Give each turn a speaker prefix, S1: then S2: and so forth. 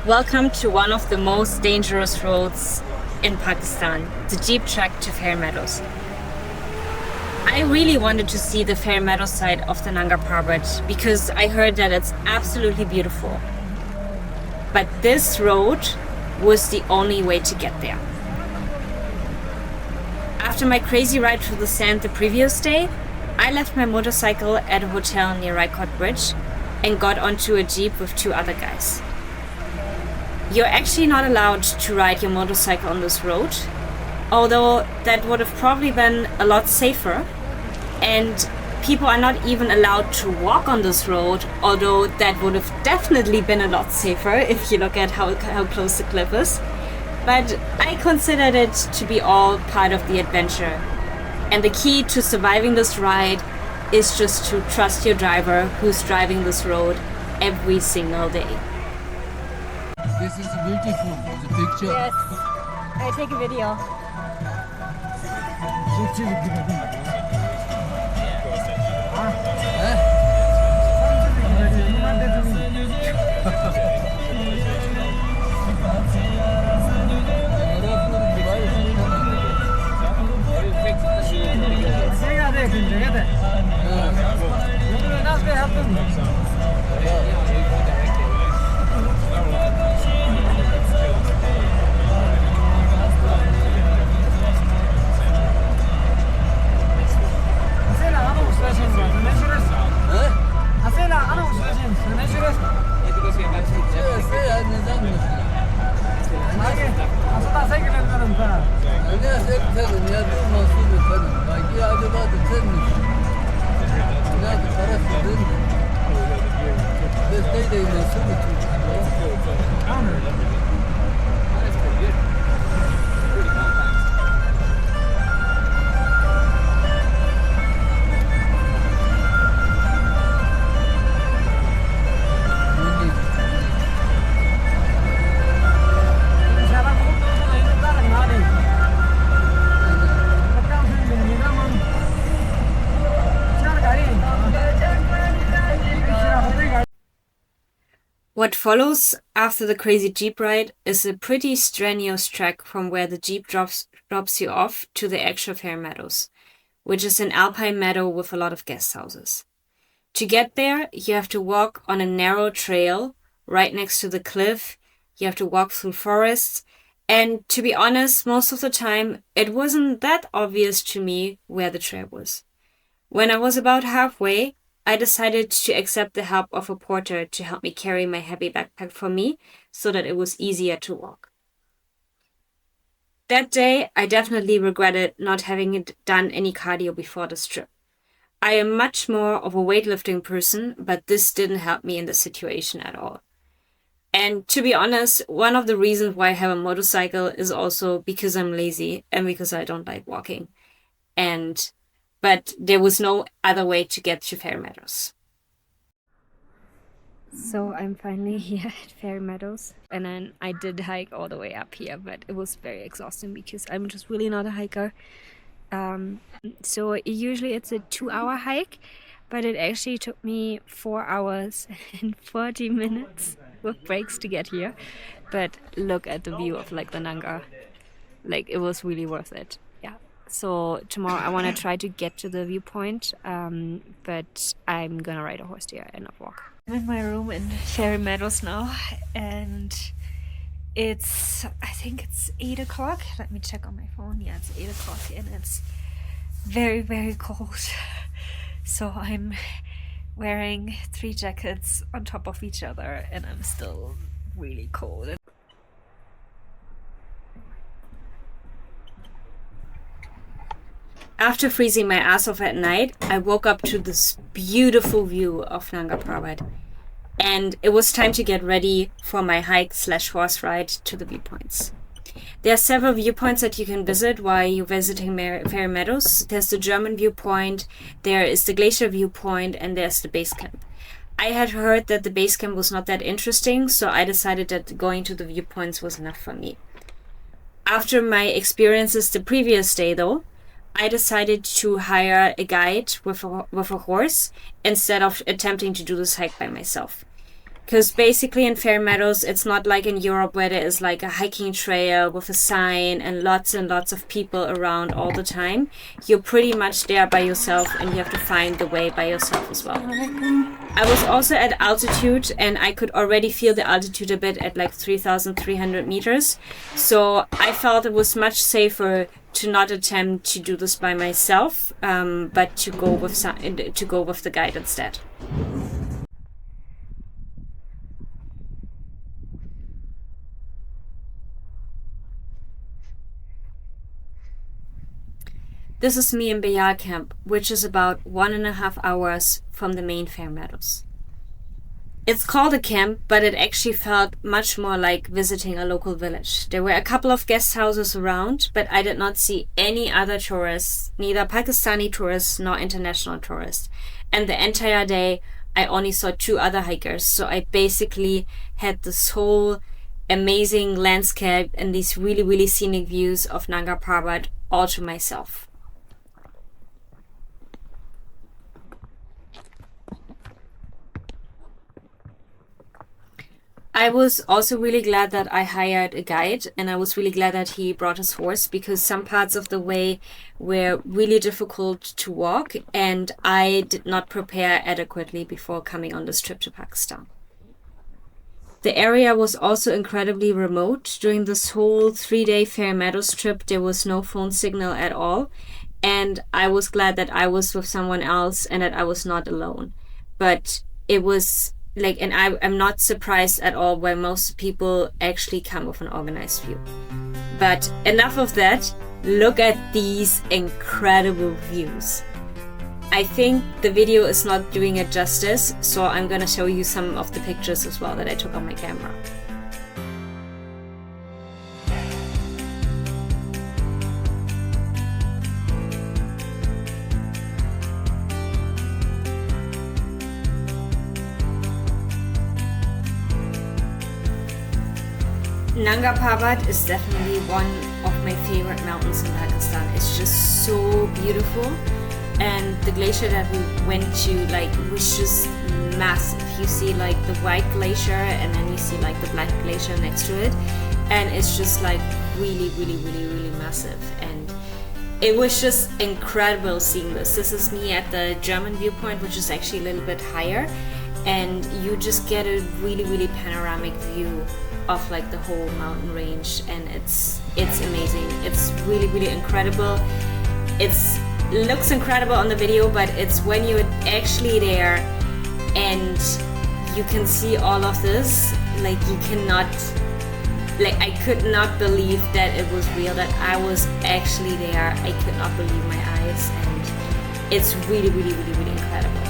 S1: Welcome to one of the most dangerous roads in Pakistan, the Jeep Trek to FAIRY Meadows. I really wanted to see the FAIRY Meadows side of the Nanga Parbat because I heard that it's absolutely beautiful. But this road was the only way to get there. After my crazy ride through the sand the previous day, I left my motorcycle at a hotel near Raikot Bridge and got onto a Jeep with two other guys. You're actually not allowed to ride your motorcycle on this road, although that would have probably been a lot safer, and people are not even allowed to walk on this road, although that would have definitely been a lot safer if you look at how close the cliff is. But I considered it to be all part of the adventure, and the key to surviving this ride is just to trust your driver who's driving this road every single day.
S2: This is beautiful, the picture.
S1: Yes, I take a video. What follows after the crazy Jeep ride is a pretty strenuous trek from where the Jeep drops you off to the actual FAIRY Meadows, which is an alpine meadow with a lot of guest houses. To get there, you have to walk on a narrow trail right next to the cliff, you have to walk through forests, and to be honest, most of the time, it wasn't that obvious to me where the trail was. When I was about halfway, I decided to accept the help of a porter to help me carry my heavy backpack for me so that it was easier to walk. That day, I definitely regretted not having done any cardio before this trip. I am much more of a weightlifting person, but this didn't help me in the situation at all. And to be honest, one of the reasons why I have a motorcycle is also because I'm lazy and because I don't like walking. But there was no other way to get to FAIRY Meadows. So I'm finally here at FAIRY Meadows, and then I did hike all the way up here, but it was very exhausting because I'm just really not a hiker. So usually it's a 2-hour hike, but it actually took me 4 hours and 40 minutes with breaks to get here. But look at the view of the Nanga. It was really worth it. So tomorrow I want to try to get to the viewpoint, but I'm gonna ride a horse there and not walk. I'm in my room in FAIRY Meadows now, and I think it's 8 o'clock. Let me check on my phone. Yeah, it's 8 o'clock and it's very, very cold. So I'm wearing 3 jackets on top of each other and I'm still really cold. After freezing my ass off at night, I woke up to this beautiful view of Nanga Parbat. And it was time to get ready for my hike/horse ride to the viewpoints. There are several viewpoints that you can visit while you're visiting FAIRY Meadows. There's the German viewpoint, there is the glacier viewpoint, and there's the base camp. I had heard that the base camp was not that interesting, so I decided that going to the viewpoints was enough for me. After my experiences the previous day though, I decided to hire a guide with a horse instead of attempting to do this hike by myself. Because basically in Fairy Meadows, it's not like in Europe where there is like a hiking trail with a sign and lots of people around all the time. You're pretty much there by yourself and you have to find the way by yourself as well. I was also at altitude and I could already feel the altitude a bit at like 3,300 meters. So I felt it was much safer to not attempt to do this by myself, but to go with the guide instead. This is me in Bayal camp, which is about 1.5 hours from the main Fairy Meadows. It's called a camp, but it actually felt much more like visiting a local village. There were a couple of guest houses around, but I did not see any other tourists, neither Pakistani tourists nor international tourists. And the entire day, I only saw 2 other hikers, so I basically had this whole amazing landscape and these really scenic views of Nanga Parbat all to myself. I was also really glad that I hired a guide, and I was really glad that he brought his horse, because some parts of the way were really difficult to walk and I did not prepare adequately before coming on this trip to Pakistan. The area was also incredibly remote. During this whole 3-day Fairy Meadows trip, there was no phone signal at all, and I was glad that I was with someone else and that I was not alone. But it was like, and I'm not surprised at all why most people actually come with an organized view. But enough of that. Look at these incredible views. I think the video is not doing it justice, so I'm gonna show you some of the pictures as well that I took on my camera. Nanga Parbat is definitely one of my favorite mountains in Pakistan. It's just so beautiful, and the glacier that we went to was just massive. You see like the white glacier and then you see like the black glacier next to it, and it's just like really massive, and it was just incredible seeing this. This is me at the German viewpoint, which is actually a little bit higher, and you just get a really panoramic view of like the whole mountain range, and it's amazing. It's really incredible. It looks incredible on the video, but it's when you're actually there and you can see all of this, like you cannot, like I could not believe that it was real, that I was actually there. I could not believe my eyes, and it's really incredible.